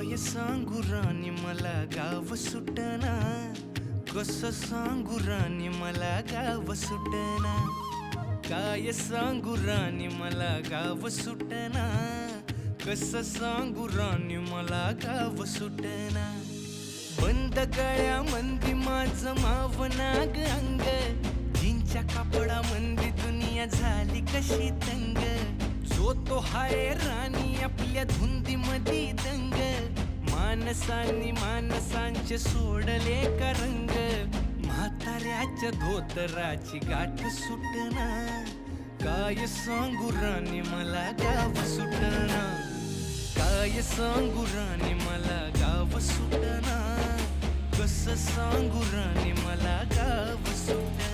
काय सांगू राणी मला गाव सुटना, कसं सांगू राणी मला गाव सुटना, काय सांगू राणी मला गाव सुटना, कसं सांगू राणी मला गाव सुटना. बंद गळ्यामंदी माझं मावनाग अंग, जीनच्या कापडामंदी दुनिया झाली कशी तंग. जो तो हाय राणी आपल्या धुंदीमधी दंग, माणसांनी माणसांचे सोडले का रंग. म्हाताऱ्याच्या धोतराची गाठ सुटना, काय सांगू राणी मला गाव सुटना, काय सांगू राणी मला गाव सुटना, कसं सांगू राणी मला गाव सुटना.